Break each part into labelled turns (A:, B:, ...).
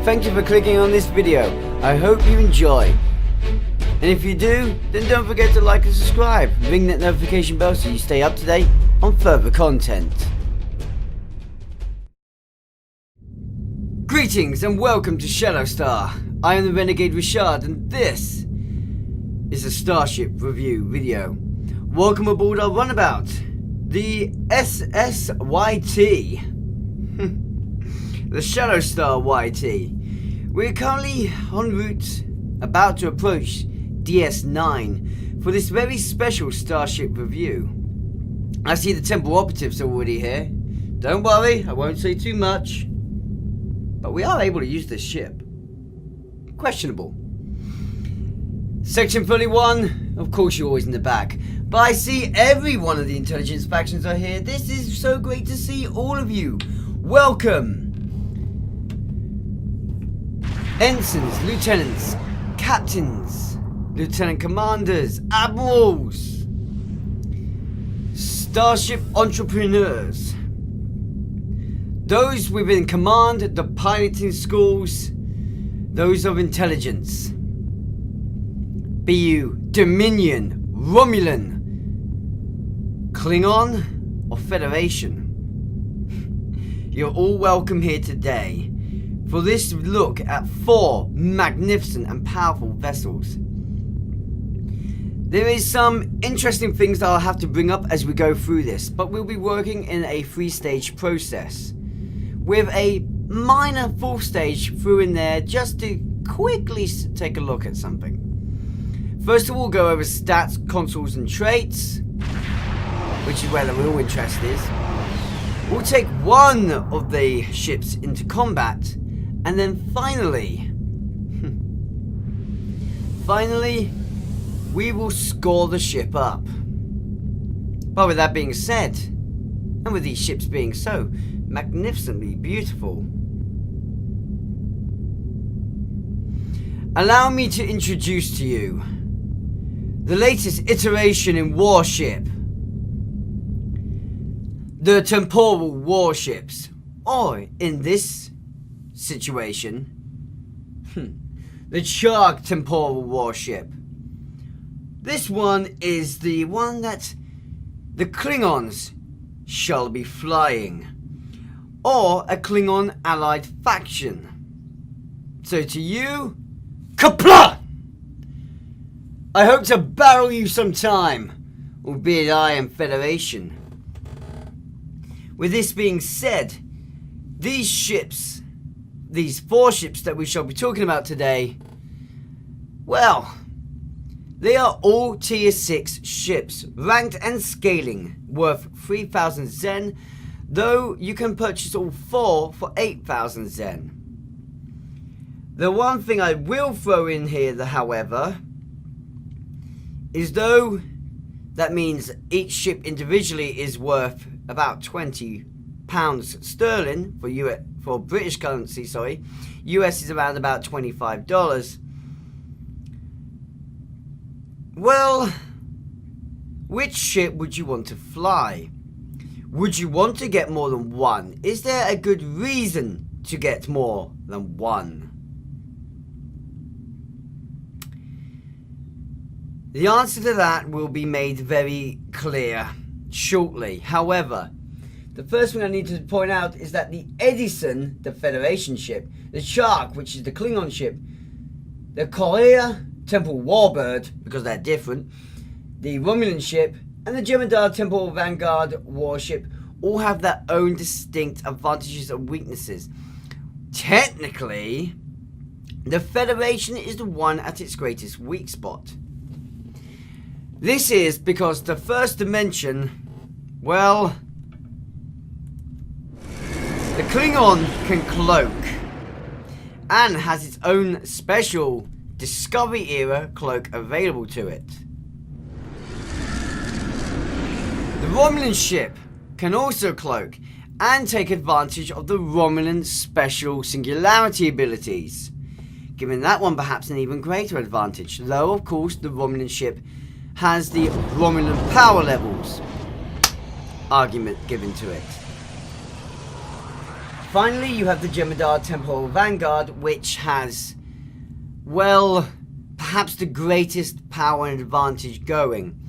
A: Thank you for clicking on this video. I hope you enjoy. And if you do, then don't forget to like and subscribe. Ring that notification bell so you stay up to date on further content. Greetings and welcome to Shadowstar. I am the Renegade Richard and this is a Starship review video. Welcome aboard our runabout, the SSYT. The Shadowstar YT. We're currently en route, about to approach DS9 for this very special Starship review. I see the Temporal operatives are already here. Don't worry, I won't say too much. But we are able to use this ship. Questionable. Section 31, of course you're always in the back. But I see every one of the intelligence factions are here. This is so great to see all of you. Welcome. Ensigns, lieutenants, captains, lieutenant commanders, admirals, starship entrepreneurs, those within command, the piloting schools, those of intelligence, be you Dominion, Romulan, Klingon, or Federation. You're all welcome here today for this look at 4 magnificent and powerful vessels. There is some interesting things that I'll have to bring up as we go through this, but we'll be working in a 3-stage process with a minor 4th stage through in there just to quickly take a look at something. First of all, we'll go over stats, consoles and traits, which is where the real interest is. We'll take one of the ships into combat, and then finally, we will score the ship up. But with that being said, and with these ships being so magnificently beautiful, allow me to introduce to you the latest iteration in warship, the Temporal warships, or in this situation, the Shark Temporal warship. This one is the one that the Klingons shall be flying, or a Klingon allied faction. So to you, kapla! I hope to barrel you sometime, albeit I am Federation. With this being said, these ships, these 4 ships that we shall be talking about today, well, they are all tier 6 ships, ranked and scaling, worth 3,000 Zen, though you can purchase all 4 for 8,000 Zen. The one thing I will throw in here, however, is though that means each ship individually is worth about £20 sterling for British currency, sorry. US is around about $25. Well, which ship would you want to fly? Would you want to get more than one? Is there a good reason to get more than one? The answer to that will be made very clear shortly. However, the first thing I need to point out is that the Edison, the Federation ship, the Shark, which is the Klingon ship, the Korea Temple Warbird, because they're different, the Romulan ship, and the Jem'Hadar Temple Vanguard warship all have their own distinct advantages and weaknesses. Technically, the Federation is the one at its greatest weak spot. This is because the first dimension, well, the Klingon can cloak and has its own special Discovery era cloak available to it. The Romulan ship can also cloak and take advantage of the Romulan special singularity abilities, giving that one perhaps an even greater advantage, though of course the Romulan ship has the Romulan power levels argument given to it. Finally, you have the Jem'Hadar Temporal Vanguard, which has, well, perhaps the greatest power and advantage going,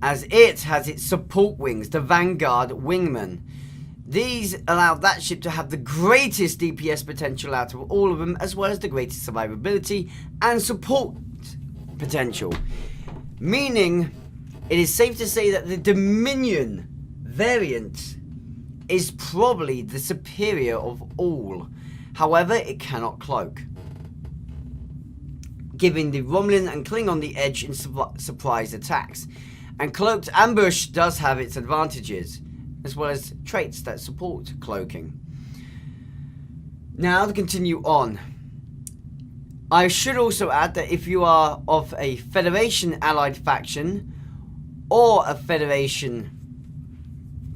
A: as it has its support wings, the Vanguard Wingmen. These allow that ship to have the greatest DPS potential out of all of them, as well as the greatest survivability and support potential. Meaning, it is safe to say that the Dominion variant is probably the superior of all. However, it cannot cloak, giving the Romulan and Klingon the edge in surprise attacks. And cloaked ambush does have its advantages, as well as traits that support cloaking. Now, to continue on, I should also add that if you are of a Federation allied faction or a Federation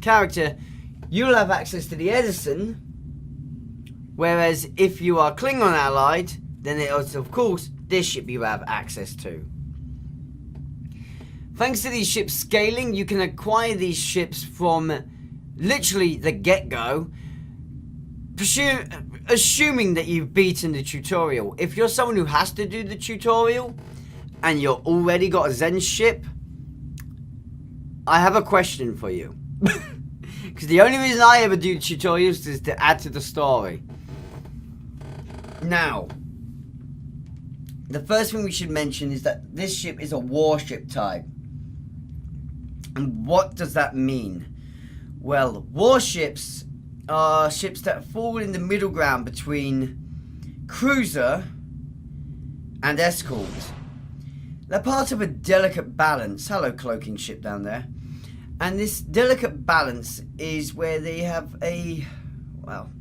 A: character, you'll have access to the Edison, whereas if you are Klingon allied, then it is, of course, this ship you have access to. Thanks to these ships scaling, you can acquire these ships from literally the get-go, assuming that you've beaten the tutorial. If you're someone who has to do the tutorial and you're already got a Zen ship, I have a question for you. Because the only reason I ever do tutorials is to add to the story. Now, the first thing we should mention is that this ship is a warship type. And what does that mean? Well, warships are ships that fall in the middle ground between cruiser and escort. They're part of a delicate balance. Hello, cloaking ship down there. And this delicate balance is where they have a, well,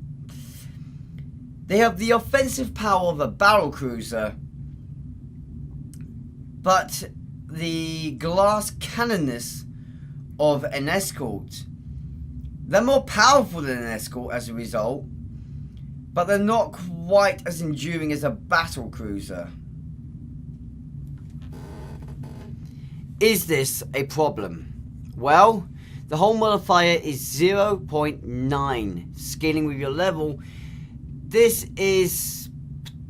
A: they have the offensive power of a battle cruiser, but the glass cannonness of an escort. They're more powerful than an escort as a result, but they're not quite as enduring as a battle cruiser. Is this a problem? Well, the hull modifier is 0.9, scaling with your level. This is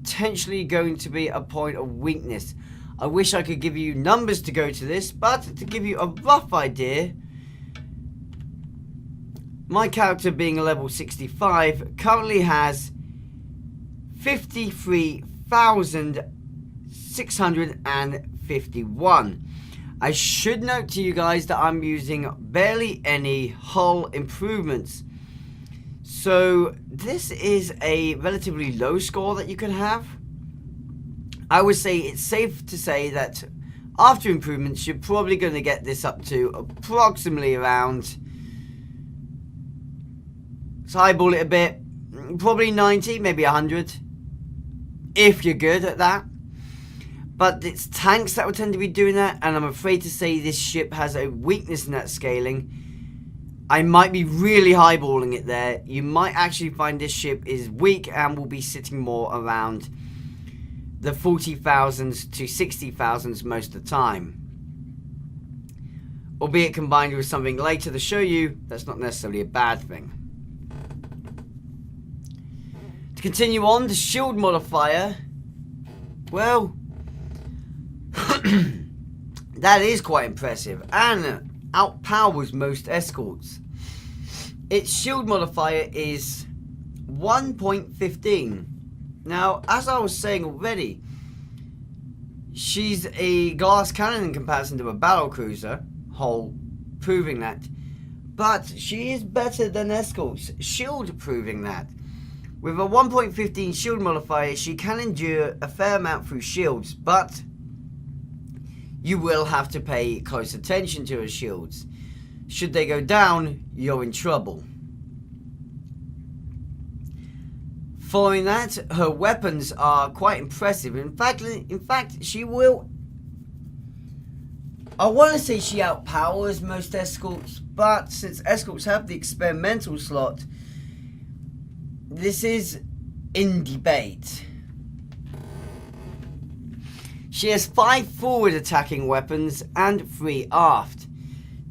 A: potentially going to be a point of weakness. I wish I could give you numbers to go to this, but to give you a rough idea, my character, being a level 65, currently has 53,651. I should note to you guys that I'm using barely any hull improvements. So this is a relatively low score that you can have. I would say it's safe to say that after improvements, you're probably going to get this up to approximately around, let's highball it a bit, probably 90, maybe 100, if you're good at that. But it's tanks that would tend to be doing that, and I'm afraid to say this ship has a weakness in that scaling. I might be really highballing it there. You might actually find this ship is weak and will be sitting more around the 40,000s to 60,000s most of the time. Albeit combined with something later to show you, that's not necessarily a bad thing. To continue on, the shield modifier, well, that is quite impressive and outpowers most escorts. Its shield modifier is 1.15. Now, as I was saying already, she's a glass cannon in comparison to a battle cruiser, hull proving that. But she is better than escorts, shield proving that. With a 1.15 shield modifier, she can endure a fair amount through shields, but you will have to pay close attention to her shields. Should they go down, you're in trouble. Following that, her weapons are quite impressive. In fact, she will, I want to say she outpowers most escorts, but since escorts have the experimental slot, this is in debate. She has 5 forward attacking weapons and 3 aft.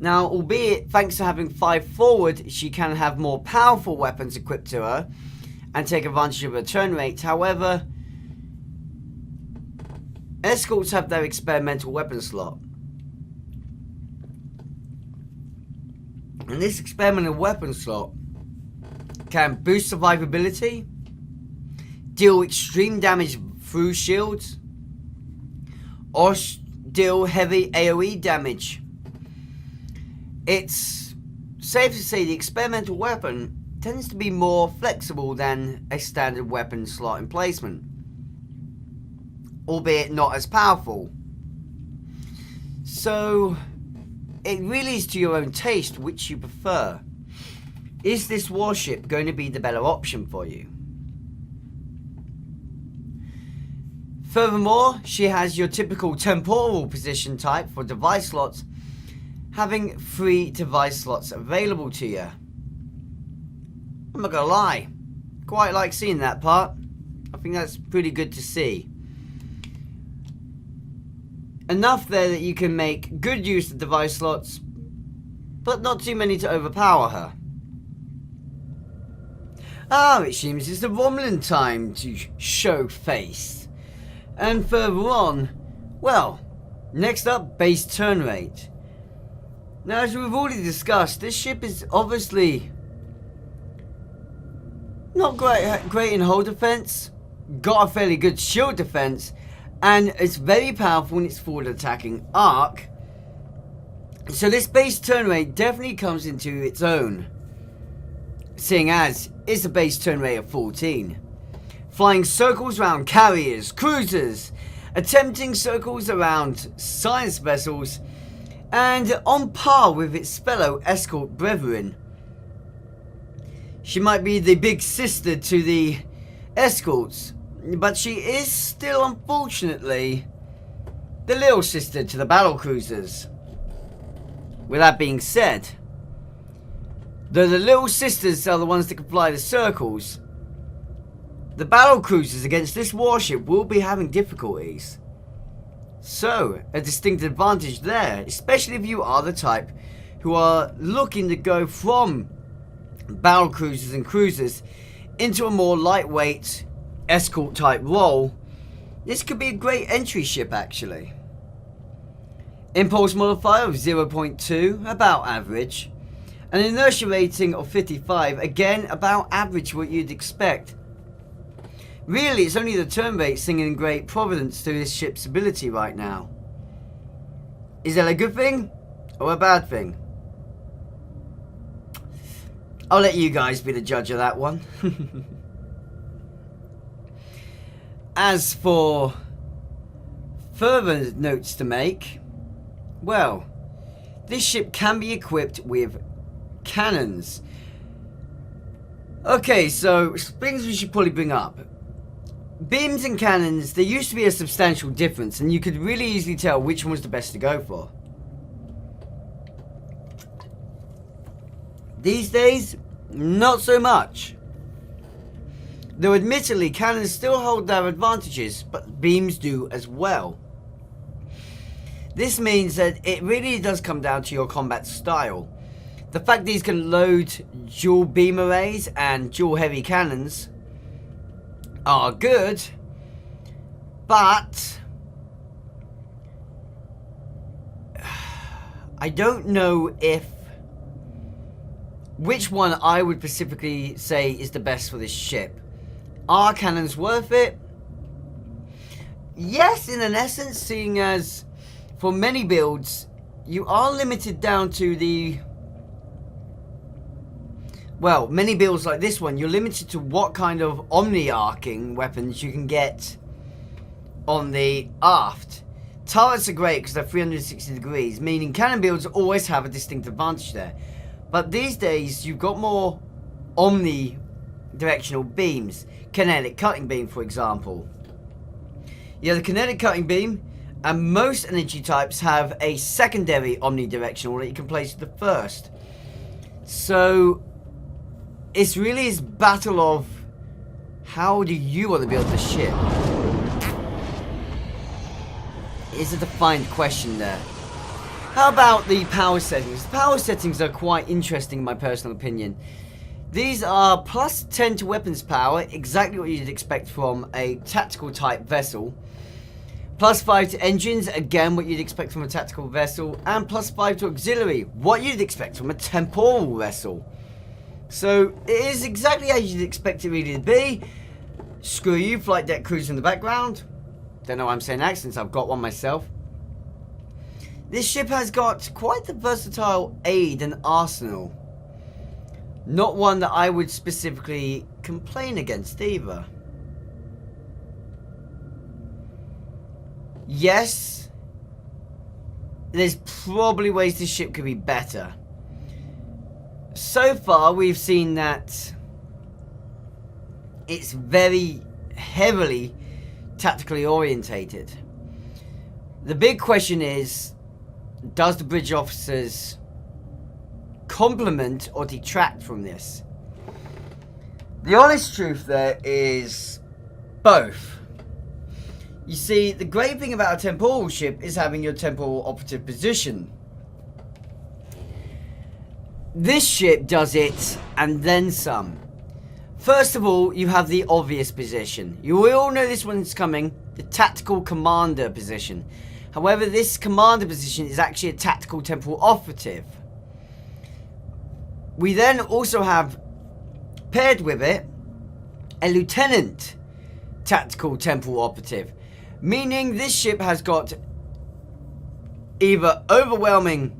A: Now, albeit thanks to having 5 forward, she can have more powerful weapons equipped to her and take advantage of her turn rate. However, escorts have their experimental weapon slot. And this experimental weapon slot can boost survivability, deal extreme damage through shields, or deal heavy AoE damage. It's safe to say the experimental weapon tends to be more flexible than a standard weapon slot emplacement, albeit not as powerful. So it really is to your own taste which you prefer. Is this warship going to be the better option for you? Furthermore, she has your typical temporal position type for device slots, having 3 device slots available to you. I'm not gonna lie, quite like seeing that part. I think that's pretty good to see. Enough there that you can make good use of device slots, but not too many to overpower her. Ah, it seems it's the Romulan time to show face. And further on, well, next up, base turn rate. Now, as we've already discussed, this ship is obviously not great in hull defense, got a fairly good shield defense, and it's very powerful in its forward attacking arc. So this base turn rate definitely comes into its own, seeing as it's a base turn rate of 14. Flying circles around carriers, cruisers, attempting circles around science vessels, and on par with its fellow escort brethren. She might be the big sister to the escorts, but she is still, unfortunately, the little sister to the battle cruisers. With that being said, though the little sisters are the ones that can fly the circles, the battle cruisers against this warship will be having difficulties. So, a distinct advantage there, especially if you are the type who are looking to go from battle cruisers and cruisers into a more lightweight escort type role. This could be a great entry ship actually. Impulse modifier of 0.2, about average. An inertia rating of 55, again about average, what you'd expect. Really, it's only the turn rate singing great providence to this ship's ability right now. Is that a good thing or a bad thing? I'll let you guys be the judge of that one. As for further notes to make, well, this ship can be equipped with cannons. Okay, so things we should probably bring up. Beams and cannons, there used to be a substantial difference, and you could really easily tell which one was the best to go for. These days, not so much. Though admittedly, cannons still hold their advantages, but beams do as well. This means that it really does come down to your combat style. The fact these can load dual beam arrays and dual heavy cannons are good, but I don't know which one I would specifically say is the best for this ship. Are cannons worth it? Yes, in an essence, seeing as for many builds you are limited down to the, well, many builds like this one, you're limited to what kind of omni-arcing weapons you can get on the aft. Turrets are great because they're 360 degrees, meaning cannon builds always have a distinct advantage there. But these days, you've got more omni-directional beams. Kinetic cutting beam, for example. You have the kinetic cutting beam, and most energy types have a secondary omnidirectional that you can place with the first. So it's really this battle of how do you want to build the ship? It's a defined question there. How about the power settings? The power settings are quite interesting in my personal opinion. These are plus 10 to weapons power, exactly what you'd expect from a tactical type vessel. Plus 5 to engines, again what you'd expect from a tactical vessel. And plus 5 to auxiliary, what you'd expect from a temporal vessel. So it is exactly as you'd expect it really to be. Screw you, flight deck crews in the background. Don't know why I'm saying that since I've got one myself. This ship has got quite the versatile aid and arsenal. Not one that I would specifically complain against either. Yes, there's probably ways this ship could be better. So far we've seen that it's very heavily tactically orientated. The big question is, does the bridge officers complement or detract from this? The honest truth there is both. You see, the great thing about a temporal ship is having your temporal operative position. This ship does it and then some. First of all, you have the obvious position. You all know this one's coming, the tactical commander position. However, this commander position is actually a tactical temporal operative. We then also have, paired with it, a lieutenant tactical temporal operative. Meaning this ship has got either overwhelming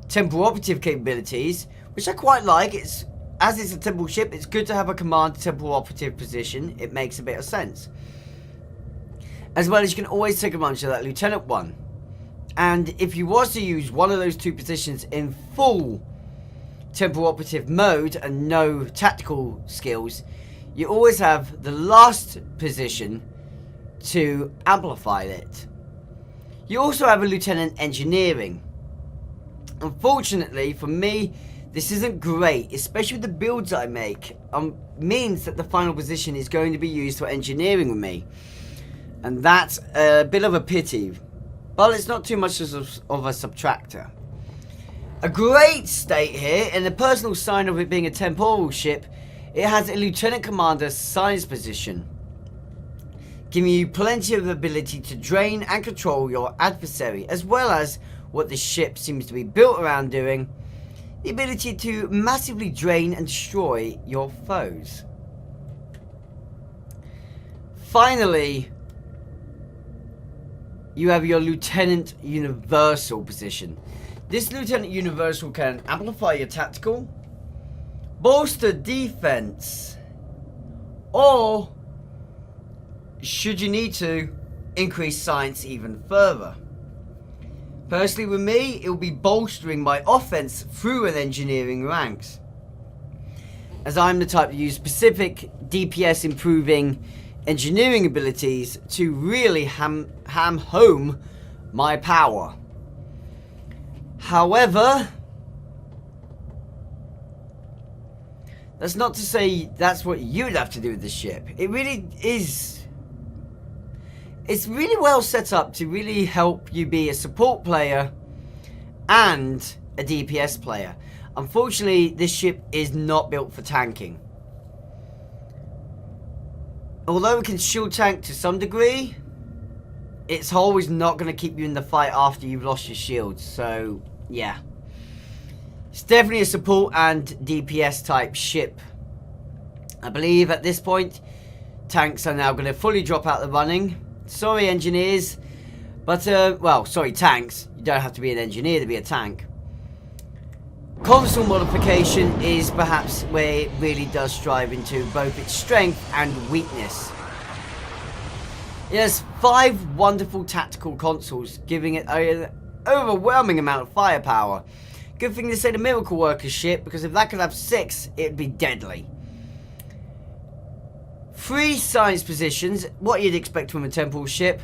A: temporal operative capabilities, which I quite like. As it's a temporal ship, it's good to have a command temporal operative position. It makes a bit of sense. As well as you can always take advantage of that lieutenant one. And if you was to use one of those two positions in full temporal operative mode and no tactical skills, you always have the last position to amplify it. You also have a lieutenant engineering. Unfortunately for me, this isn't great, especially with the builds I make. Means that the final position is going to be used for engineering with me, and that's a bit of a pity, but it's not too much of a subtractor. A great state here, and a personal sign of it being a temporal ship, it has a lieutenant commander science position, giving you plenty of ability to drain and control your adversary, as well as what the ship seems to be built around doing, the ability to massively drain and destroy your foes. Finally, you have your Lieutenant Universal position. This Lieutenant Universal can amplify your tactical, bolster defense, or, should you need to, increase science even further. Personally with me, it will be bolstering my offense through an engineering ranks, as I'm the type to use specific DPS improving engineering abilities to really ham home my power. However, that's not to say that's what you'd have to do with the ship. It really is. It's really well set up to really help you be a support player and a DPS player. Unfortunately, this ship is not built for tanking. Although it can shield tank to some degree, its hull is not going to keep you in the fight after you've lost your shields. So, yeah. It's definitely a support and DPS type ship. I believe at this point, tanks are now going to fully drop out the running. Sorry, engineers. But, well, sorry, tanks. You don't have to be an engineer to be a tank. Console modification is perhaps where it really does strive into both its strength and weakness. It has 5 wonderful tactical consoles, giving it an overwhelming amount of firepower. Good thing to say the Miracle Worker ship, because if that could have 6, it'd be deadly. 3 science positions, what you'd expect from a temporal ship.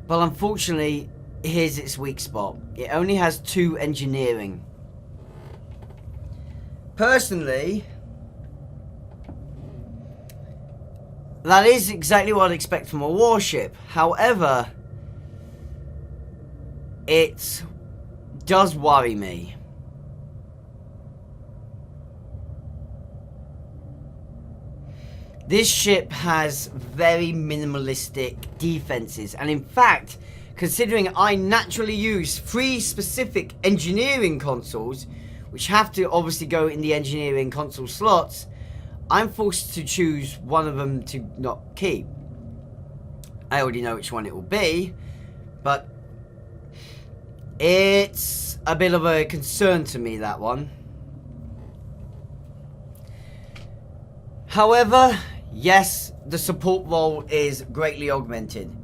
A: But unfortunately, here's its weak spot. It only has 2 engineering. Personally, that is exactly what I'd expect from a warship. However, it does worry me. This ship has very minimalistic defenses, and in fact, considering I naturally use 3 specific engineering consoles, which have to obviously go in the engineering console slots, I'm forced to choose one of them to not keep. I already know which one it will be, but it's a bit of a concern to me, that one. However, yes, the support role is greatly augmented.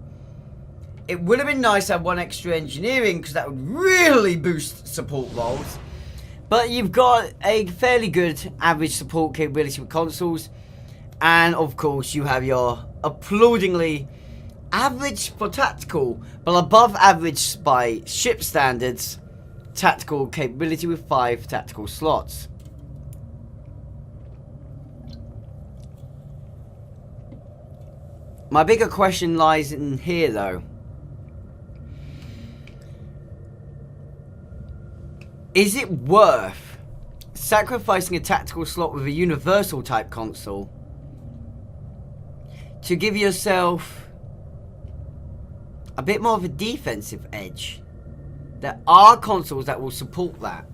A: It would have been nice to have 1 extra engineering, because that would really boost support roles. But you've got a fairly good average support capability with consoles. And of course you have your applaudingly average for tactical, but above average by ship standards, tactical capability with 5 tactical slots. My bigger question lies in here though. Is it worth sacrificing a tactical slot with a universal type console to give yourself a bit more of a defensive edge? There are consoles that will support that.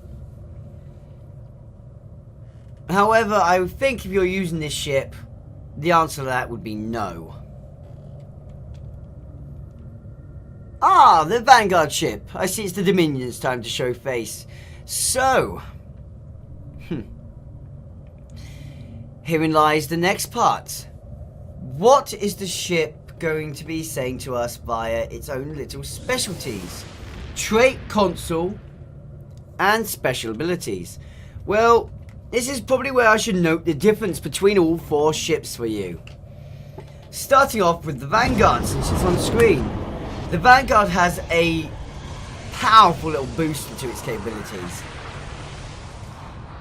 A: However, I would think if you're using this ship, the answer to that would be no. Ah, the Vanguard ship. I see it's the Dominion's time to show face. So, herein lies the next part. What is the ship going to be saying to us via its own little specialties? Trait, console, and special abilities. Well, this is probably where I should note the difference between all 4 ships for you. Starting off with the Vanguard, since it's on screen. The Vanguard has a powerful little booster to its capabilities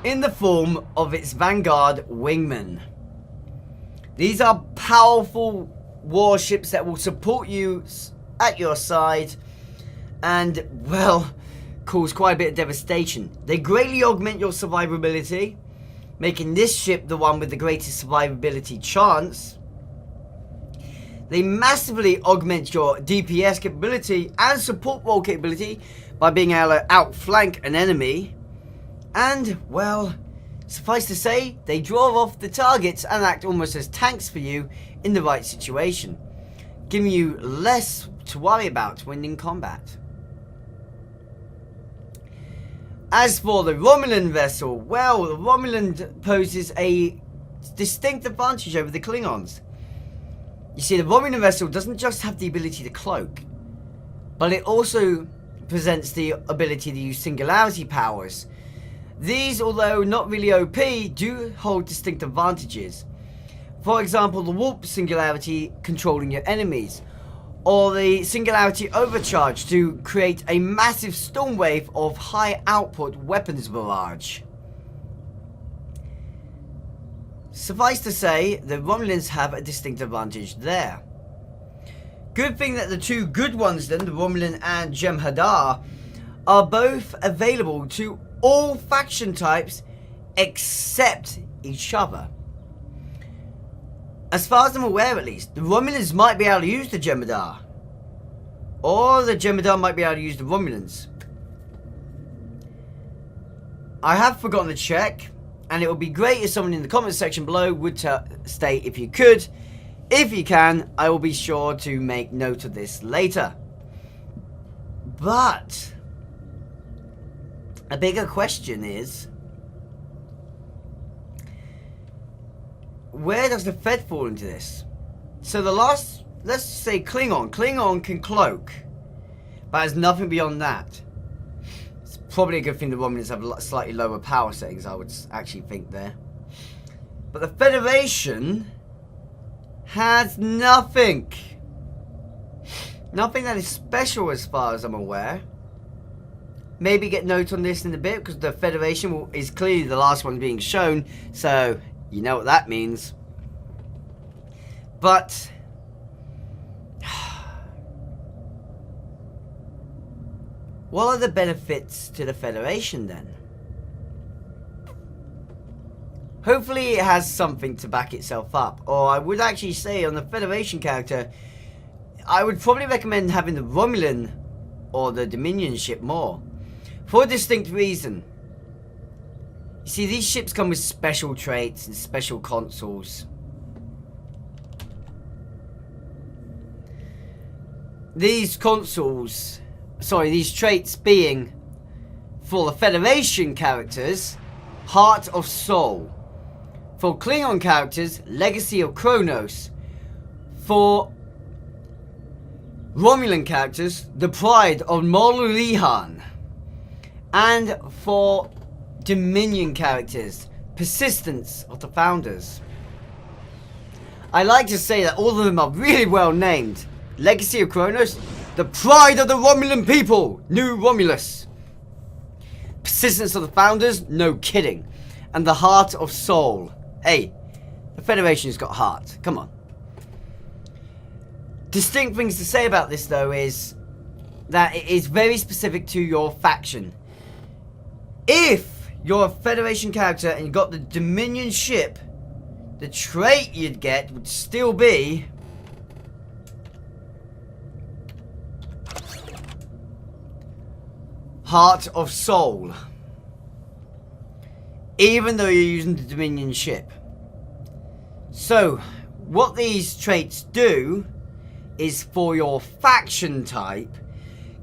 A: in the form of its Vanguard Wingmen. These are powerful warships that will support you at your side and, well, cause quite a bit of devastation. They greatly augment your survivability, making this ship the one with the greatest survivability chance. They massively augment your DPS capability and support role capability by being able to outflank an enemy. And, well, suffice to say, they draw off the targets and act almost as tanks for you in the right situation, giving you less to worry about when in combat. As for the Romulan vessel, well, the Romulan poses a distinct advantage over the Klingons. You see, the Romulan vessel doesn't just have the ability to cloak, but it also presents the ability to use singularity powers. These, although not really OP, do hold distinct advantages. For example, the warp singularity controlling your enemies, or the singularity overcharge to create a massive storm wave of high output weapons barrage. Suffice to say, the Romulans have a distinct advantage there. Good thing that the 2 good ones then, the Romulan and Jem'Hadar, are both available to all faction types except each other. As far as I'm aware at least, the Romulans might be able to use the Jem'Hadar, or the Jem'Hadar might be able to use the Romulans. I have forgotten to check, and it would be great if someone in the comments section below would state if you could. If you can, I will be sure to make note of this later. But a bigger question is, where does the Fed fall into this? So the last, let's say Klingon. Klingon can cloak, but has nothing beyond that. It's probably a good thing the Romulans have slightly lower power settings, I would actually think there. But the Federation has nothing. Nothing that is special as far as I'm aware. Maybe get notes on this in a bit, because the Federation is clearly the last one being shown, so you know what that means. But What are the benefits to the Federation then? Hopefully it has something to back itself up. Or I would actually say on the Federation character, I would probably recommend having the Romulan or the Dominion ship more. For a distinct reason. You see, these ships come with special traits and special consoles. These traits being, for the Federation characters, Heart of Soul. For Klingon characters, Legacy of Kronos. For Romulan characters, The Pride of Molulihan. And for Dominion characters, Persistence of the Founders. I like to say that all of them are really well named. Legacy of Kronos, The Pride of the Romulan People, New Romulus. Persistence of the Founders, no kidding. And the Heart of Soul. Hey, the Federation's got heart. Come on. Distinct things to say about this, though, is that it is very specific to your faction. If you're a Federation character and you got the Dominion ship, the trait you'd get would still be Heart of Soul. Even though you're using the Dominion ship. So, what these traits do is for your faction type,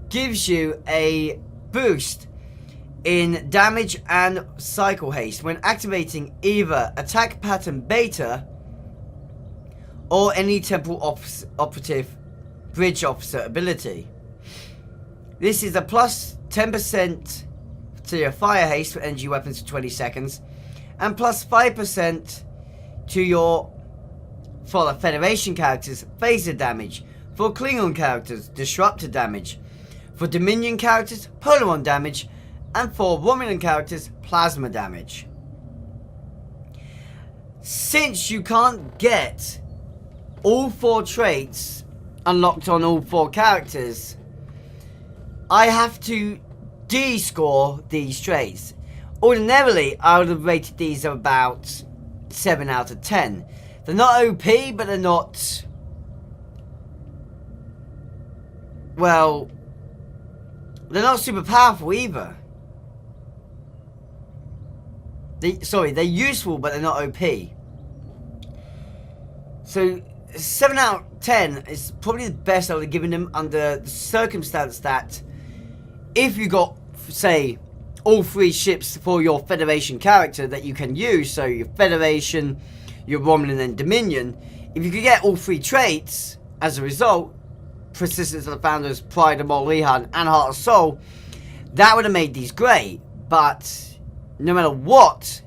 A: gives you a boost in damage and cycle haste when activating either attack pattern beta or any temporal operative bridge officer ability. This is a plus 10% to your fire haste for energy weapons for 20 seconds and plus 5% to your, for the Federation characters, phaser damage. For Klingon characters, disruptor damage. For Dominion characters, Polaron damage. And for Romulan characters, plasma damage. Since you can't get all 4 traits unlocked on all 4 characters, I have to D-score these traits. Ordinarily, I would have rated these about 7 out of 10. They're not OP, but they're not... well... they're not super powerful either. They're useful, but they're not OP. So, 7 out of 10 is probably the best I would have given them under the circumstance that if you got, say, all 3 ships for your Federation character that you can use, so your Federation, your Romulan and Dominion, if you could get all 3 traits, as a result, Persistence of the Founders, Pride of Molulihan, and Heart of Soul, that would have made these great. But no matter what,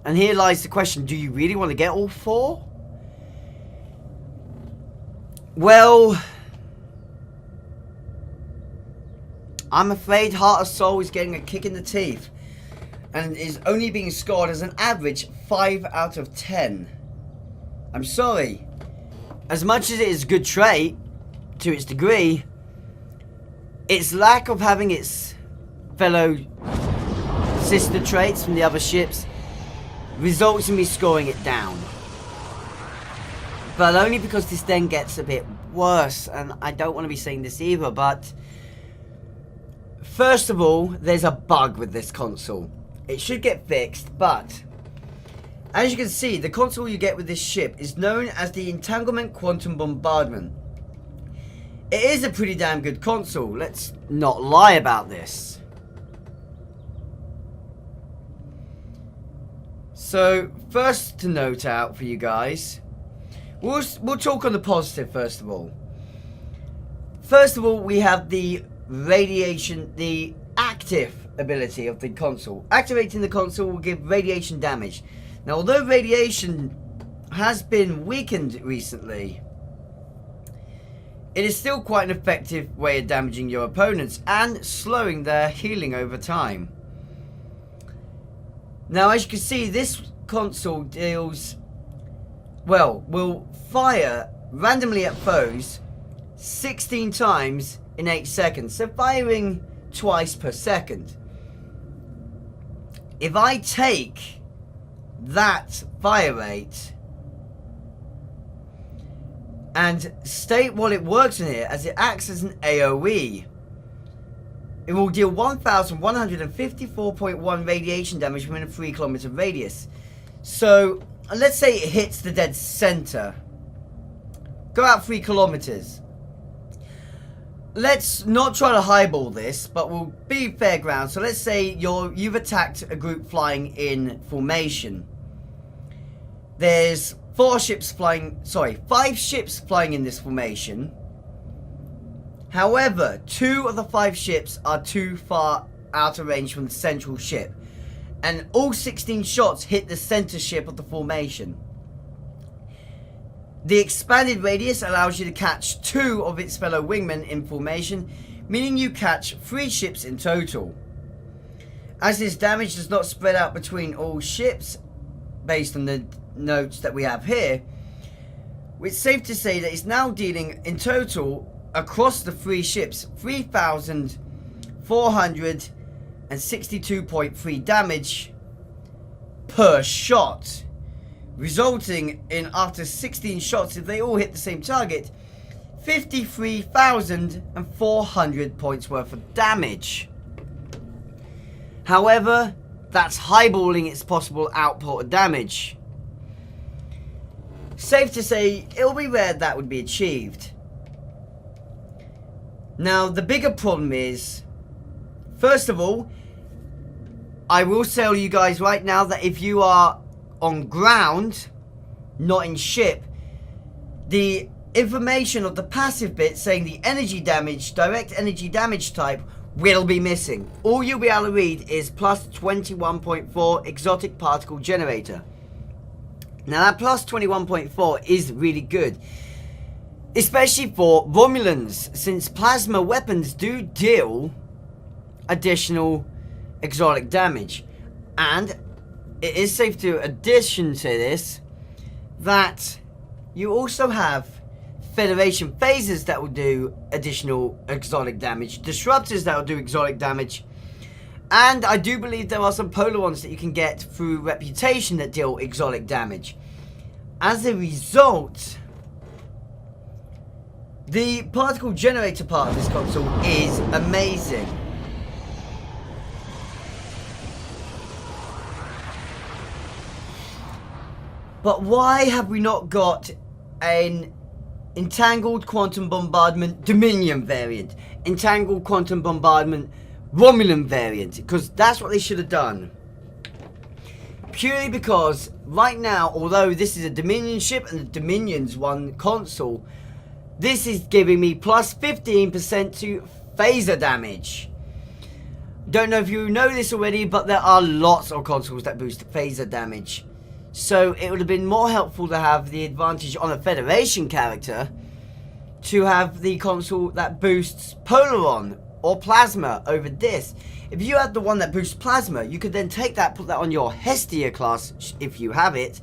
A: and here lies the question, do you really want to get all 4? Well, I'm afraid Heart of Soul is getting a kick in the teeth and is only being scored as an average 5 out of 10. I'm sorry. As much as it is a good trait, to its degree, its lack of having its fellow sister traits from the other ships results in me scoring it down. But only because this then gets a bit worse, and I don't want to be saying this either, but first of all, there's a bug with this console. It should get fixed, but as you can see, the console you get with this ship is known as the Entanglement Quantum Bombardment. It is a pretty damn good console, let's not lie about this. So, first to note out for you guys, we'll talk on the positive first of all. First of all, we have the radiation, the active ability of the console. Activating the console will give radiation damage. Now, although radiation has been weakened recently, it is still quite an effective way of damaging your opponents and slowing their healing over time. Now, as you can see, this console deals, well, will fire randomly at foes 16 times in 8 seconds. So firing twice per second. If I take that fire rate and state what it works in here, as it acts as an AoE, it will deal 1,154.1 radiation damage within a 3-kilometer radius. So let's say it hits the dead center. Go out 3 kilometers. Let's not try to highball this, but we'll be fair ground. So let's say you've attacked a group flying in formation. There's 5 ships flying in this formation. However, 2 of the 5 ships are too far out of range from the central ship, and all 16 shots hit the center ship of the formation. The expanded radius allows you to catch 2 of its fellow wingmen in formation, meaning you catch 3 ships in total. As this damage does not spread out between all ships, based on the notes that we have here, it's safe to say that it's now dealing in total across the 3 ships 3,462.3 damage per shot, resulting in, after 16 shots, if they all hit the same target, 53,400 points worth of damage. However, that's highballing its possible output of damage. Safe to say, it will be rare that would be achieved. Now, the bigger problem is, first of all, I will tell you guys right now that if you are on ground, not in ship, the information of the passive bit saying the energy damage, direct energy damage type, will be missing. All you'll be able to read is plus 21.4 exotic particle generator. Now that plus 21.4 is really good, especially for Romulans, since plasma weapons do deal additional exotic damage. And it is safe to addition to this that you also have Federation phasers that will do additional exotic damage, disruptors that will do exotic damage, and I do believe there are some polar ones that you can get through reputation that deal exotic damage. As a result, the particle generator part of this console is amazing. But why have we not got an Entangled Quantum Bombardment Dominion variant? Entangled Quantum Bombardment Romulan variant? Because that's what they should have done. Purely because right now, although this is a Dominion ship and the Dominion's one console, this is giving me plus 15% to phaser damage. Don't know if you know this already, but there are lots of consoles that boost phaser damage. So it would have been more helpful to have the advantage on a Federation character to have the console that boosts Polaron or Plasma over this. If you had the one that boosts Plasma, you could then take that, put that on your Hestia class if you have it.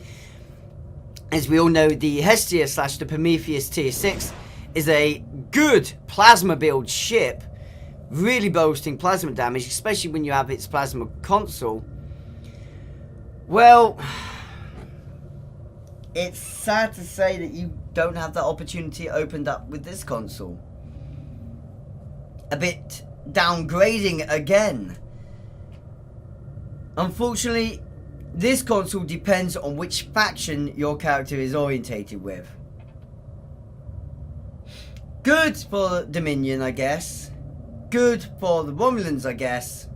A: As we all know, the Hestia / the Prometheus Tier 6 is a good Plasma build ship, really boasting Plasma damage, especially when you have its Plasma console. Well, it's sad to say that you don't have that opportunity opened up with this console. A bit downgrading again. Unfortunately, this console depends on which faction your character is orientated with. Good for Dominion, I guess. Good for the Romulans, I guess.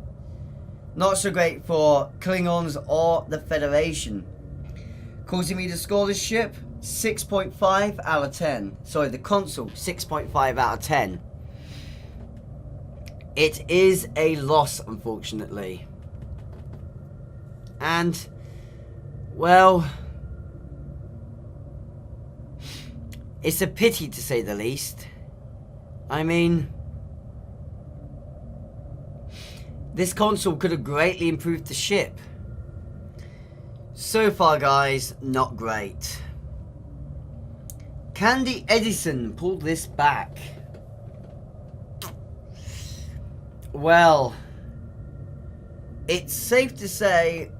A: Not so great for Klingons or the Federation. Causing me to score this ship 6.5 out of 10. Sorry, the console 6.5 out of 10. It is a loss, unfortunately. And, well, it's a pity to say the least. I mean, this console could have greatly improved the ship. So far, guys, not great. Candy Edison pulled this back. Well, it's safe to say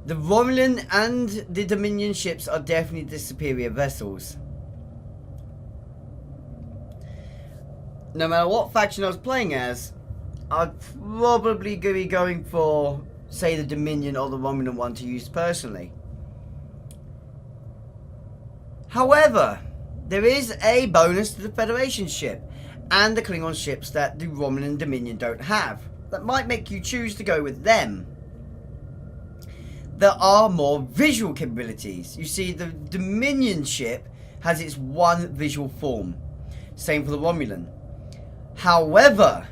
A: the Romulan and the Dominion ships are definitely the superior vessels. No matter what faction I was playing as, I'd probably be going for, say, the Dominion or the Romulan one to use personally. However, there is a bonus to the Federation ship and the Klingon ships that the Romulan and Dominion don't have. That might make you choose to go with them. There are more visual capabilities. You see, the Dominion ship has its one visual form. Same for the Romulan. However,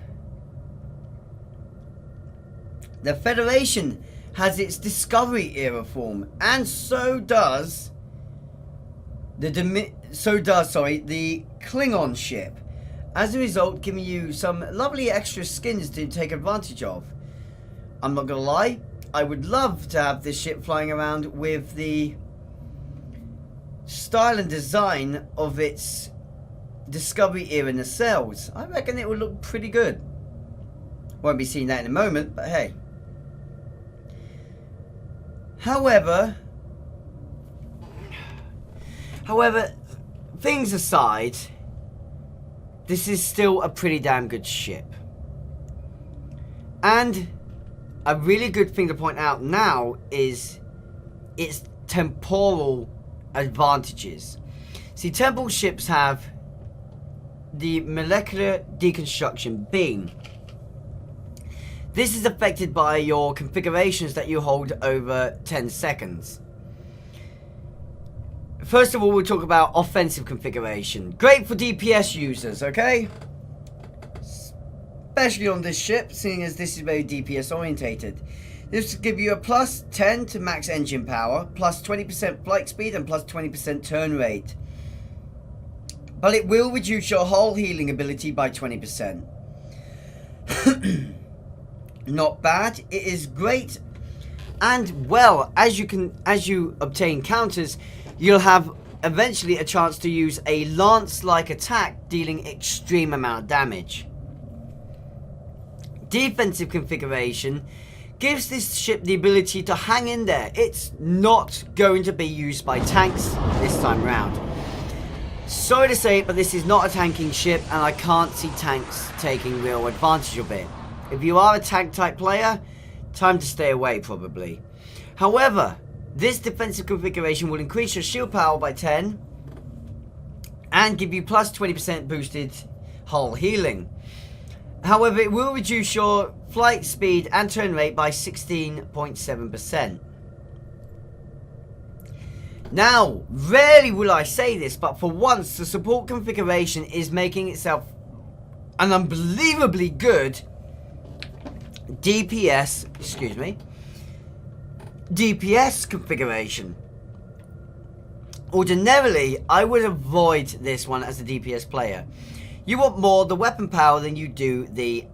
A: the Federation has its Discovery era form, and so does the Klingon ship. As a result, giving you some lovely extra skins to take advantage of. I'm not gonna lie, I would love to have this ship flying around with the style and design of its Discovery era nacelles. I reckon it would look pretty good. Won't be seeing that in a moment, but hey. However, things aside, this is still a pretty damn good ship. And a really good thing to point out now is its temporal advantages. See, temporal ships have the molecular deconstruction beam. This is affected by your configurations that you hold over 10 seconds. First of all, we'll talk about offensive configuration. Great for DPS users, okay? Especially on this ship, seeing as this is very DPS orientated. This will give you a plus 10 to max engine power, plus 20% flight speed, and plus 20% turn rate. But it will reduce your hull healing ability by 20%. Not bad. It is great. And well, as you obtain counters, you'll have eventually a chance to use a lance-like attack, dealing extreme amount of damage. Defensive configuration gives this ship the ability to hang in there. It's not going to be used by tanks this time around. Sorry to say it, but this is not a tanking ship, and I can't see tanks taking real advantage of it. If you are a tank type player, time to stay away probably. However, this defensive configuration will increase your shield power by 10 and give you plus 20% boosted hull healing. However, it will reduce your flight speed and turn rate by 16.7%. Now, rarely will I say this, but for once the support configuration is making itself an unbelievably good DPS configuration. Ordinarily, I would avoid this one as a DPS player. You want more the weapon power than you do the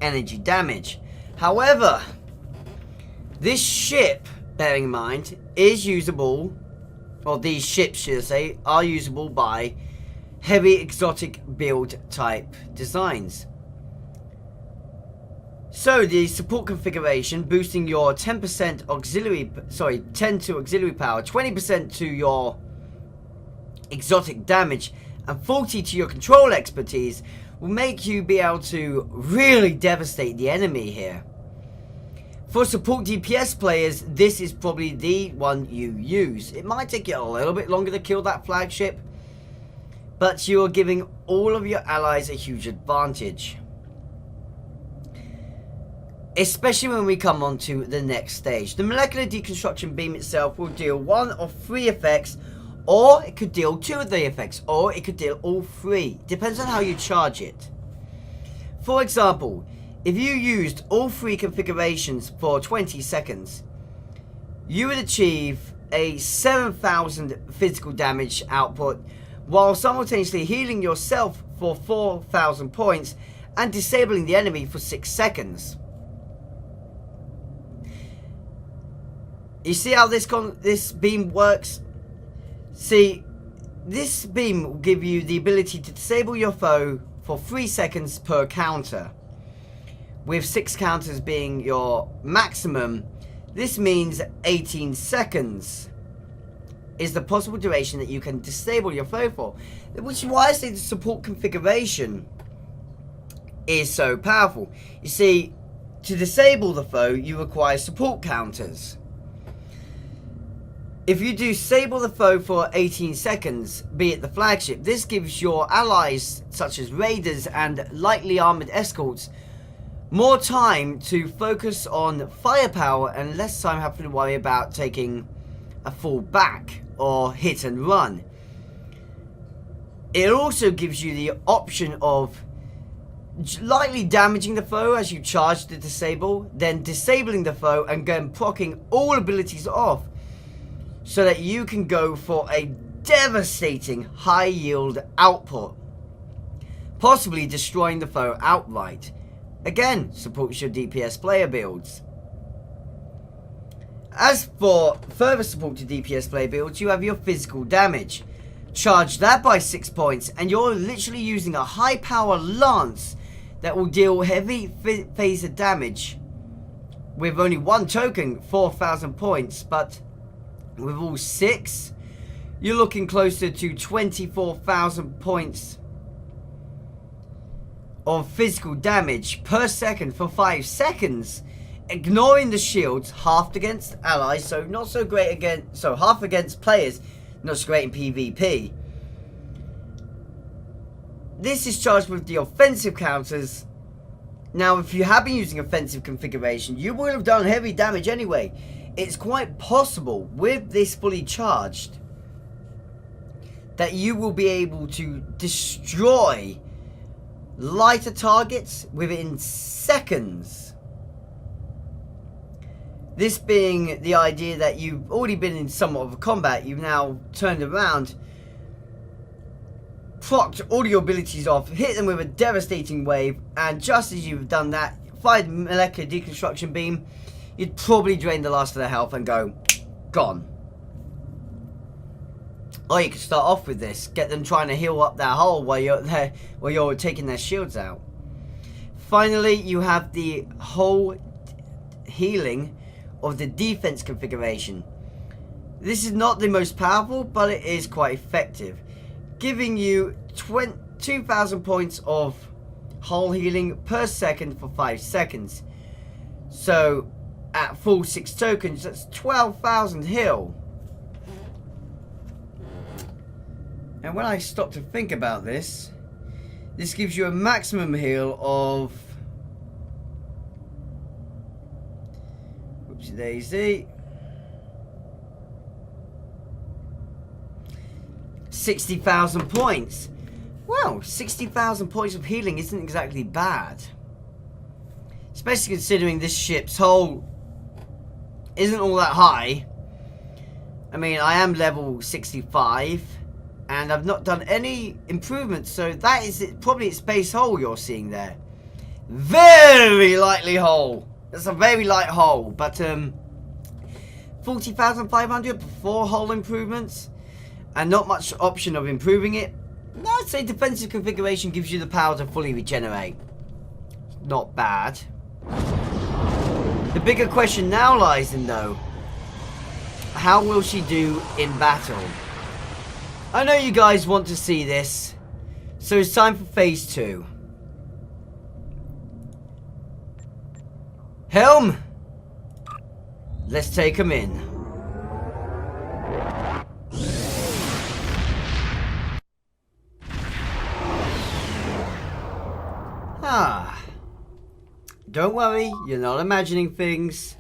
A: energy damage. However, this ship, bearing in mind, is usable, or these ships should I say, are usable by heavy exotic build type designs. So the support configuration, boosting your 10% auxiliary, 10 to auxiliary power, 20% to your exotic damage, and 40 to your control expertise, will make you be able to really devastate the enemy here. For support DPS players, this is probably the one you use. It might take you a little bit longer to kill that flagship, but you are giving all of your allies a huge advantage. Especially when we come on to the next stage. The molecular deconstruction beam itself will deal one of 3 effects, or it could deal 2 of the effects, or it could deal all 3. Depends on how you charge it. For example, if you used all 3 configurations for 20 seconds, you would achieve a 7,000 physical damage output, while simultaneously healing yourself for 4,000 points and disabling the enemy for 6 seconds. You see how this beam works? See, this beam will give you the ability to disable your foe for 3 seconds per counter. with 6 counters being your maximum, this means 18 seconds is the possible duration that you can disable your foe for. Which is why I say the support configuration is so powerful. You see, to disable the foe, you require support counters. If you disable the foe for 18 seconds, be it the flagship, this gives your allies, such as raiders and lightly armoured escorts, more time to focus on firepower and less time having to worry about taking a fall back or hit and run. It also gives you the option of lightly damaging the foe as you charge to disable, then disabling the foe and then proccing all abilities off, so that you can go for a devastating high yield output, possibly destroying the foe outright. Again, supports your DPS player builds. As for further support to DPS player builds, you have your physical damage. Charge that by 6 points and you're literally using a high power lance that will deal heavy phaser damage with only 1 token, 4,000 points, but with all 6, you're looking closer to 24,000 points of physical damage per second for 5 seconds, ignoring the shields, half against allies, so not so great against, so half against players, not so great in PvP. This is charged with the offensive counters. Now, if you have been using offensive configuration, you will have done heavy damage anyway. It's quite possible with this fully charged that you will be able to destroy lighter targets within seconds. This being the idea that you've already been in somewhat of a combat, you've now turned around, procced all your abilities off, hit them with a devastating wave, and just as you've done that, fired molecular deconstruction beam, you'd probably drain the last of their health and go, gone. Or you could start off with this, get them trying to heal up that hole while you're taking their shields out. Finally, you have the whole healing of the defense configuration. This is not the most powerful, but it is quite effective, giving you 2,000 points of hull healing per second for 5 seconds. So at full 6 tokens, that's 12,000 heal. And when I stop to think about this, this gives you a maximum heal of, whoopsie daisy, 60,000 points. Well, 60,000 points of healing isn't exactly bad. Especially considering this ship's hull isn't all that high. I mean, I am level 65 and I've not done any improvements, so that is probably its base hull you're seeing there. Very lightly hull. That's a very light hull, but 40,500 before hull improvements and not much option of improving it. I'd say defensive configuration gives you the power to fully regenerate. Not bad. The bigger question now lies in, though, how will she do in battle? I know you guys want to see this, so it's time for phase 2. Helm! Let's take him in. Don't worry, you're not imagining things.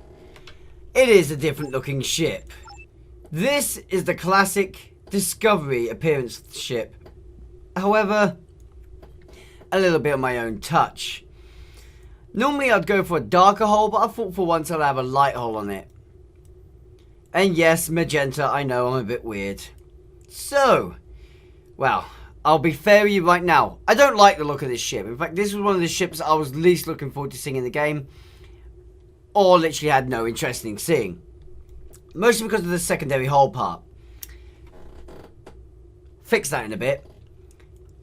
A: It is a different looking ship. This is the classic Discovery appearance ship. However, a little bit of my own touch. Normally I'd go for a darker hull, but I thought for once I'd have a light hull on it. And yes, magenta, I know I'm a bit weird. So, well, I'll be fair with you right now. I don't like the look of this ship. In fact, this was one of the ships I was least looking forward to seeing in the game, or literally had no interest in seeing. Mostly because of the secondary hull part. Fix that in a bit.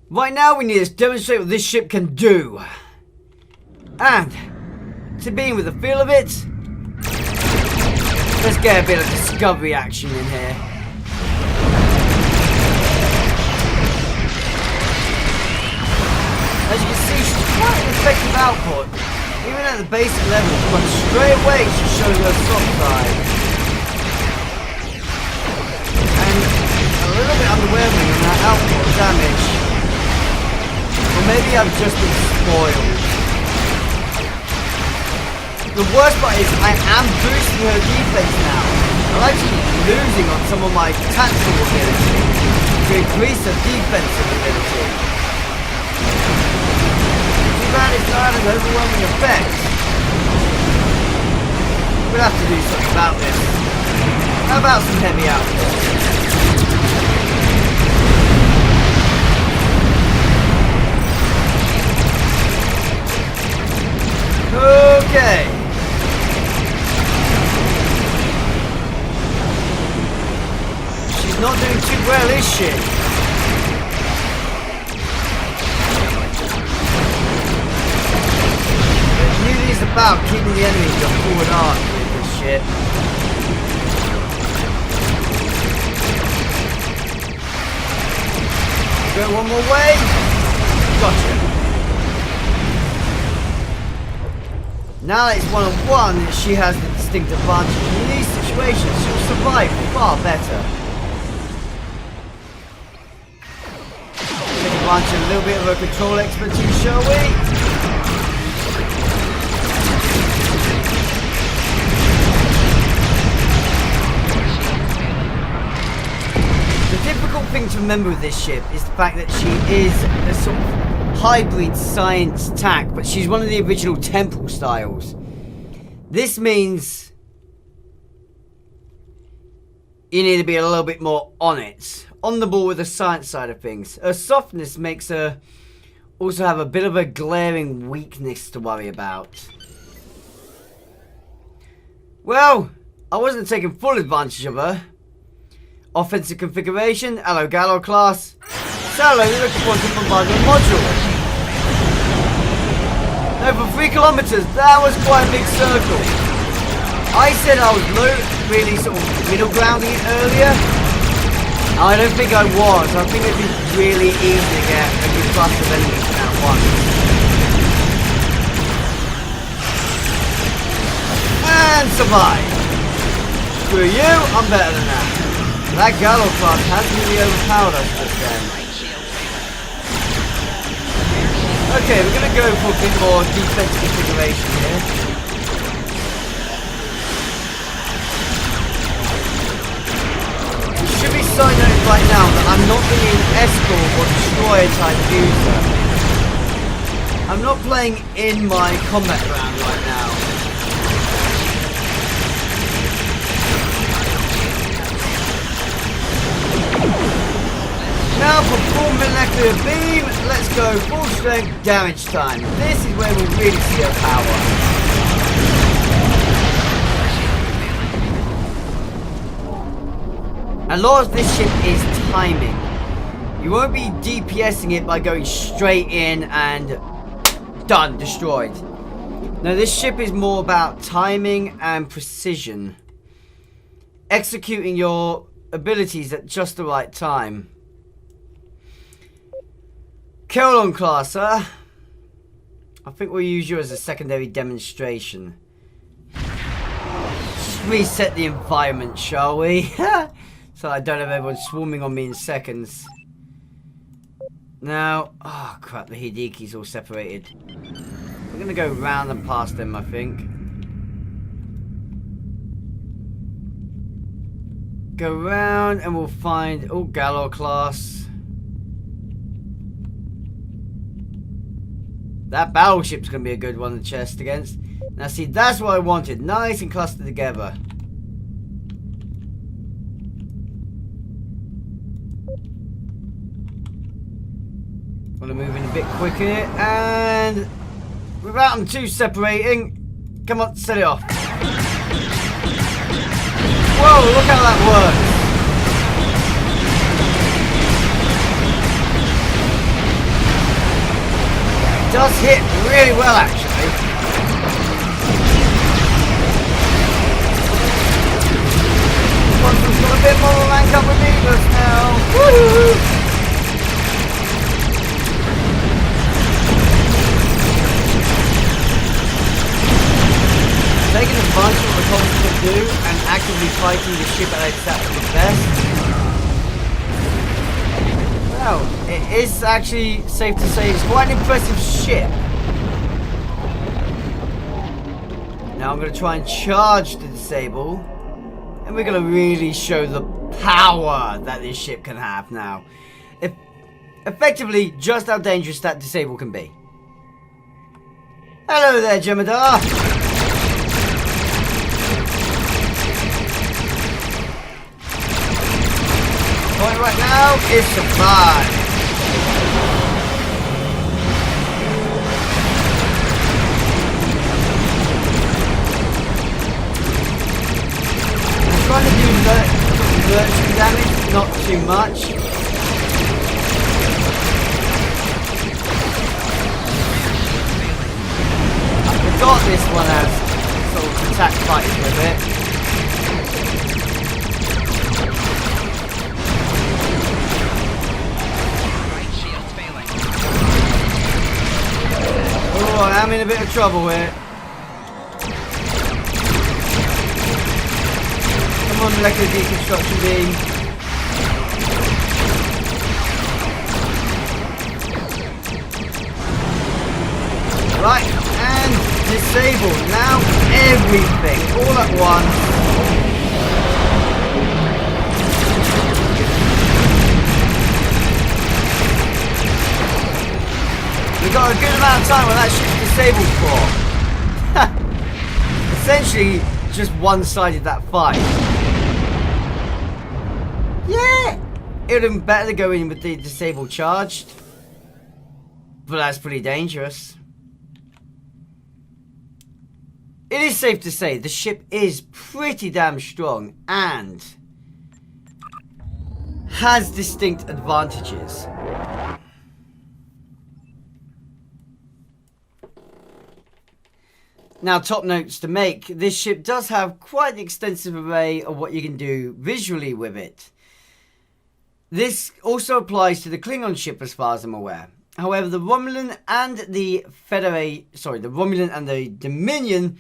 A: Right now we need to demonstrate what this ship can do. And to being with the feel of it. Let's get a bit of discovery action in here. As you can see, she's quite an effective output. Even at the basic level, but straight away she's showing her soft side. And a little bit underwhelming in that output damage. Or maybe I've just been spoiled. The worst part is I am boosting her defense now. I'm actually losing on some of my tactical ability to increase her defensive ability. Too bad it's not an overwhelming effect. We'll have to do something about this. How about some heavy output? Okay. She's not doing too well, is she? It really is about keeping the enemy in your forward arc with this shit. Go one more way. Gotcha. Now that it's one-on-one, she has the distinct advantage. In these situations, she'll survive far better. Take advantage of a little bit of her control expertise, shall we? The difficult thing to remember with this ship is the fact that she is a sort of hybrid science tack, but she's one of the original Temporal styles. This means you need to be a little bit more on it, on the ball with the science side of things. Her softness makes her also have a bit of a glaring weakness to worry about. Well, I wasn't taking full advantage of her. Offensive configuration, hello Gallo class. Hello, you're looking for the bombardment module. Over 3 kilometers, that was quite a big circle. I said I was really sort of middle grounding it earlier. I don't think I was. I think it'd be really easy to get a good cluster of enemies at once. And survive. Screw you, I'm better than that. That Gallo class has really overpowered us just then. Okay, we're going to go for a bit more defensive configuration here. You should be so noted right now that I'm not being an escort or destroyer type user. I'm not playing in my combat ground right now. Now for full molecular beam, let's go full strength damage time. This is where we really see our power. A lot of this ship is timing. You won't be DPSing it by going straight in and done, destroyed. No, this ship is more about timing and precision. Executing your abilities at just the right time. Romulan class, huh? I think we'll use you as a secondary demonstration. Just reset the environment, shall we? So I don't have everyone swarming on me in seconds. Now, oh crap, the Hideki's all separated. We're gonna go round and past them, I think. Go round and we'll find, oh, Gallo class. That battleship's going to be a good one to chest against. Now see, that's what I wanted. Nice and clustered together. Want to move in a bit quicker. And without them too separating. Come on, set it off. Whoa, look how that works. Does hit really well, actually. a bit more rank up with us now. Woo! Taking advantage of what the comms can do and actively fighting the ship at exactly the best. Well, it is actually safe to say it's quite an impressive ship. Now I'm going to try and charge the disable, and we're going to really show the power that this ship can have now. Effectively, just how dangerous that disable can be. Hello there, Jemadar. Point right now is surprise. I'm trying to do virtual damage, not too much. I forgot this one has sort of attack fighters with it. Oh, I'm in a bit of trouble here. Come on, molecular deconstruction beam. Right, and disable. Now everything, all at once. We've got a good amount of time when that ship's disabled for. Essentially, just one-sided that fight. Yeah! It would have been better to go in with the disabled charged. But that's pretty dangerous. It is safe to say the ship is pretty damn strong and has distinct advantages. Now, top notes to make. This ship does have quite an extensive array of what you can do visually with it. This also applies to the Klingon ship as far as I'm aware. However, the Romulan and the Romulan and the Dominion,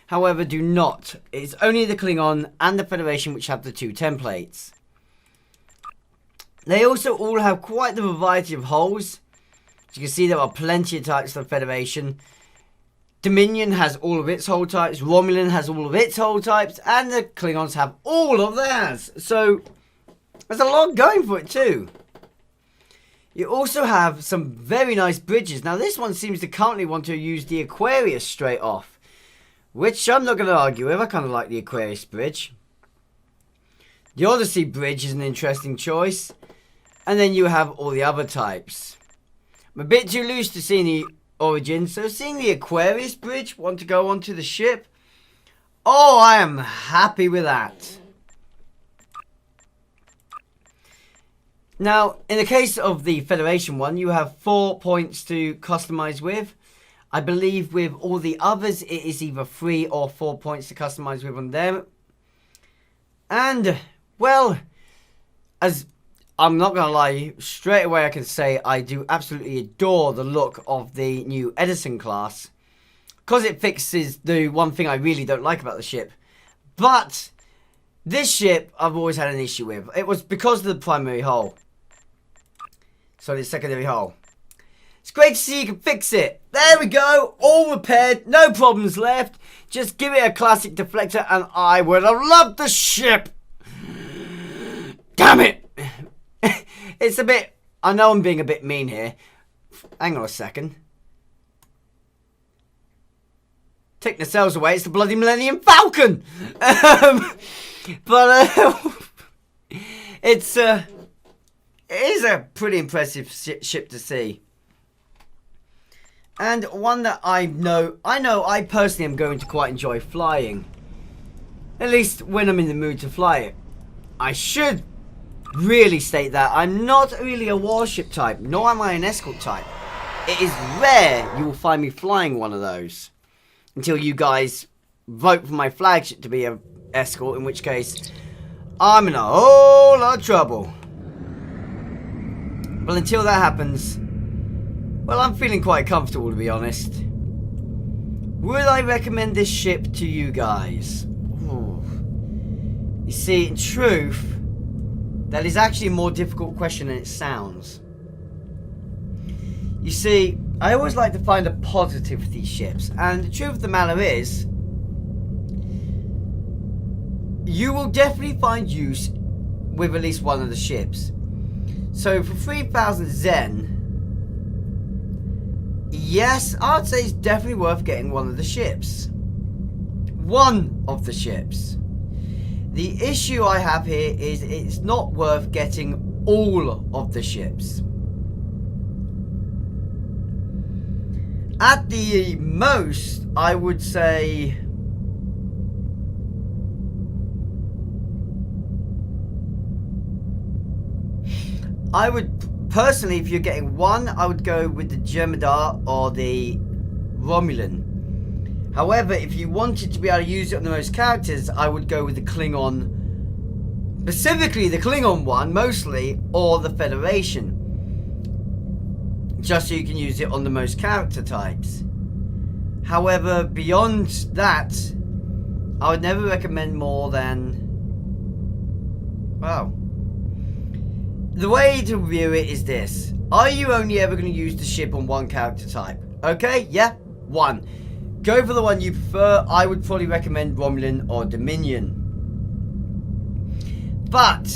A: however, do not. It's only the Klingon and the Federation which have the two templates. They also all have quite the variety of hulls. As you can see, there are plenty of types for the Federation. Dominion has all of its hull types, Romulan has all of its hull types, and the Klingons have all of theirs. So, there's a lot going for it too. You also have some very nice bridges. Now, this one seems to currently want to use the Aquarius straight off, which I'm not going to argue with. I kind of like the Aquarius bridge. The Odyssey bridge is an interesting choice. And then you have all the other types. I'm a bit too loose to see the Origin, so seeing the Aquarius bridge want to go onto the ship, oh, I am happy with that. Now, in the case of the Federation one, you have 4 points to customize with. I believe with all the others, it is either 3 or 4 points to customize with on them. And, well, as I'm not going to lie, straight away I can say I do absolutely adore the look of the new Edison class. Because it fixes the one thing I really don't like about the ship. But this ship I've always had an issue with. It was because of the primary hull. So the secondary hull. It's great to see you can fix it. There we go. All repaired. No problems left. Just give it a classic deflector and I would have loved the ship. Damn it. It's a bit... I know I'm being a bit mean here. Hang on a second. Take the cells away. It's the bloody Millennium Falcon. It is a pretty impressive ship to see. And one that I know I personally am going to quite enjoy flying. At least when I'm in the mood to fly it. I should really state that I'm not really a warship type, nor am I an escort type. It is rare you will find me flying one of those. Until you guys vote for my flagship to be an escort, in which case I'm in a whole lot of trouble. Well, until that happens, well, I'm feeling quite comfortable, to be honest. Would I recommend this ship to you guys? Ooh. You see, in truth, that is actually a more difficult question than it sounds. You see, I always like to find a positive with these ships, and the truth of the matter is, you will definitely find use with at least one of the ships. So for 3,000 Zen, yes, I'd say it's definitely worth getting one of the ships. One of the ships. The issue I have here is it's not worth getting all of the ships. At the most, I would say I would personally, if you're getting one, I would go with the Jem'Hadar or the Romulan. However, if you wanted to be able to use it on the most characters, I would go with the Klingon, specifically the Klingon one mostly, or the Federation, just so you can use it on the most character types. However, beyond that, I would never recommend more than, well, the way to view it is this. Are you only ever going to use the ship on one character type? Okay, yeah, one. Go for the one you prefer. I would probably recommend Romulan or Dominion. But,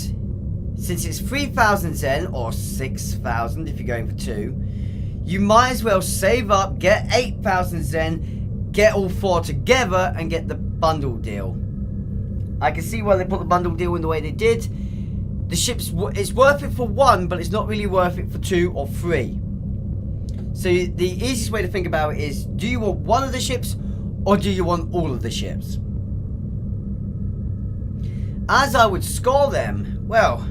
A: since it's 3,000 Zen, or 6,000 if you're going for two, you might as well save up, get 8,000 Zen, get all four together, and get the bundle deal. I can see why they put the bundle deal in the way they did. The ship's it's worth it for one, but it's not really worth it for two or three. So the easiest way to think about it is, do you want one of the ships, or do you want all of the ships? As I would score them, well,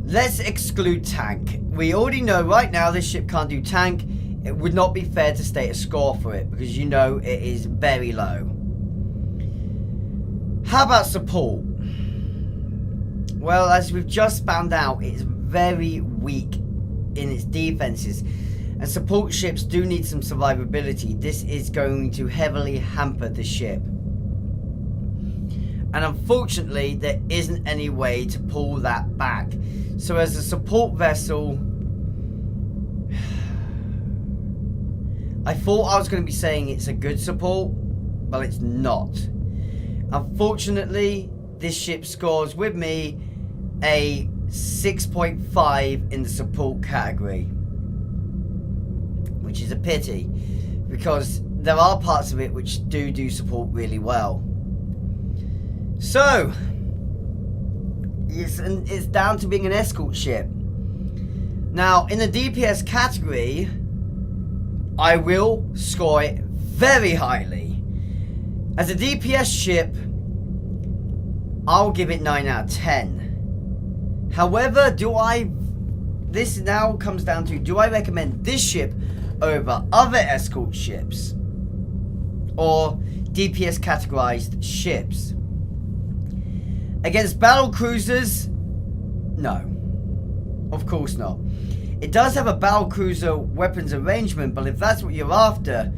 A: let's exclude tank. We already know right now this ship can't do tank. It would not be fair to state a score for it, because you know it is very low. How about support? Well, as we've just found out, it's very weak in its defenses, and support ships do need some survivability. This is going to heavily hamper the ship, and unfortunately there isn't any way to pull that back. So as a support vessel, I thought I was going to be saying it's a good support, but it's not. Unfortunately, this ship scores with me a 6.5 in the support category, which is a pity, because there are parts of it which do support really well. So it's down to being an escort ship. Now in the DPS category, I will score it very highly. As a DPS ship, I'll give it 9 out of 10. However, this now comes down to, do I recommend this ship over other escort ships or DPS categorized ships? Against battle cruisers, no, of course not. It does have a battle cruiser weapons arrangement, but if that's what you're after,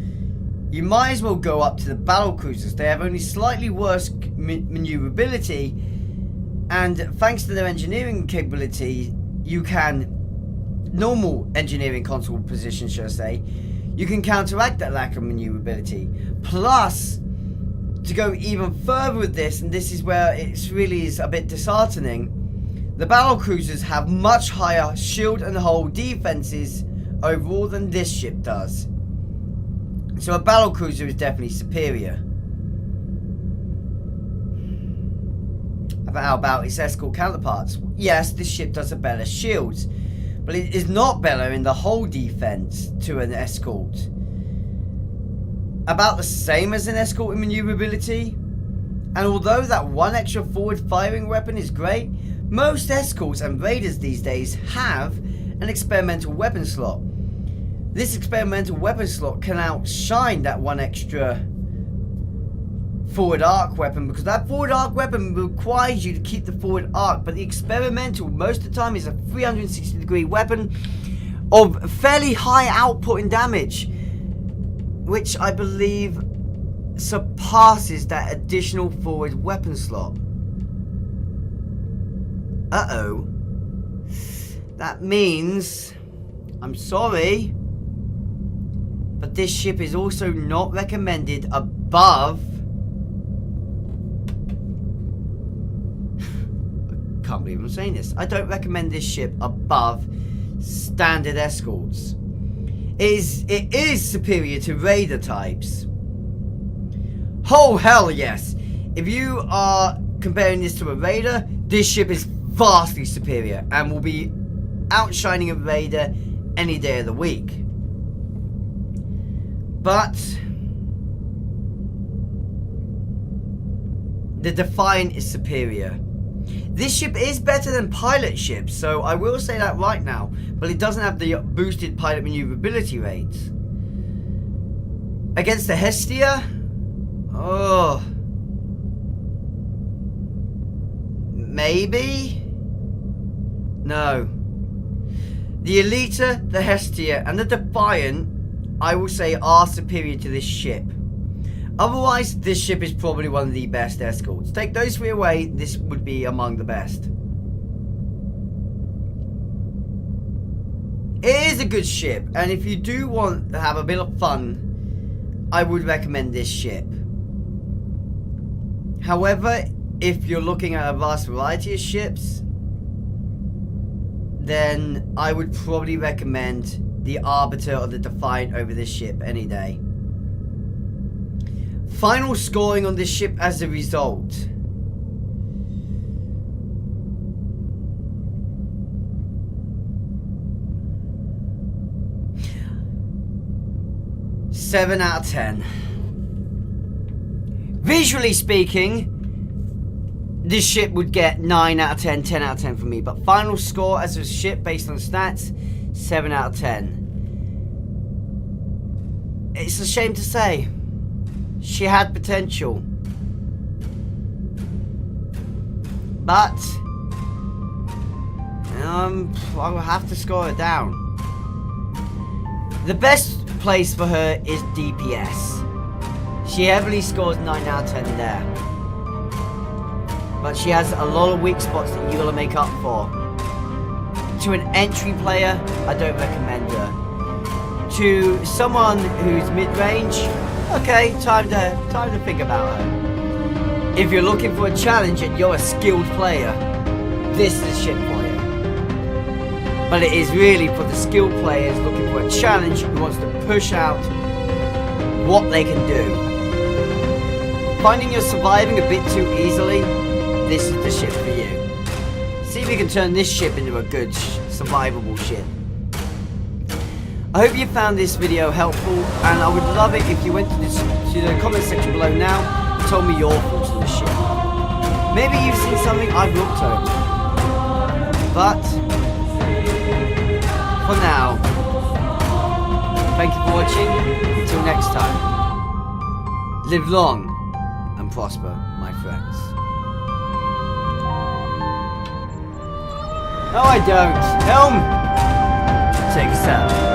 A: you might as well go up to the battle cruisers. They have only slightly worse maneuverability, and thanks to their engineering capability, you can, normal engineering console position should I say, you can counteract that lack of maneuverability. Plus, to go even further with this, and this is where it really is a bit disheartening, the battle cruisers have much higher shield and hull defenses overall than this ship does. So a battle cruiser is definitely superior. How about its escort counterparts? Yes, this ship does have better shields, but it is not better in the hull defense to an escort. About the same as an escort in maneuverability. And although that one extra forward firing weapon is great, most escorts and raiders these days have an experimental weapon slot. This experimental weapon slot can outshine that one extra forward arc weapon, because that forward arc weapon requires you to keep the forward arc, but the experimental most of the time is a 360-degree weapon of fairly high output and damage, which I believe surpasses that additional forward weapon slot. Uh-oh. That means, I'm sorry, but this ship is also not recommended above... I can't believe I'm saying this. I don't recommend this ship above standard escorts. It is superior to raider types. Oh hell yes! If you are comparing this to a raider, this ship is vastly superior and will be outshining a raider any day of the week. But the Defiant is superior. This ship is better than pilot ships, so I will say that right now, but it doesn't have the boosted pilot maneuverability rates. Against the Hestia? Oh. Maybe? No. The Elita, the Hestia, and the Defiant, I will say, are superior to this ship. Otherwise, this ship is probably one of the best escorts. Take those three away, this would be among the best. It is a good ship, and if you do want to have a bit of fun, I would recommend this ship. However, if you're looking at a vast variety of ships, then I would probably recommend the Arbiter or the Defiant over this ship any day. Final scoring on this ship as a result. Seven out of 10. Visually speaking, this ship would get 9 out of 10, 10 out of 10 from me. But final score as a ship based on stats, 7 out of 10. It's a shame to say. She had potential. But I will have to score her down. The best place for her is DPS. She heavily scores 9 out of 10 there. But she has a lot of weak spots that you gotta make up for. To an entry player, I don't recommend her. To someone who's mid-range, okay, time to think about her. If you're looking for a challenge and you're a skilled player, this is a ship for you. But it is really for the skilled players looking for a challenge who wants to push out what they can do. Finding you're surviving a bit too easily, this is the ship for you. See if you can turn this ship into a good survivable ship. I hope you found this video helpful, and I would love it if you went to the comment section below now and told me your thoughts on the ship. Maybe you've seen something I've looked over. But for now, thank you for watching. Until next time, live long and prosper, my friends. No, I don't. Helm! Take us out.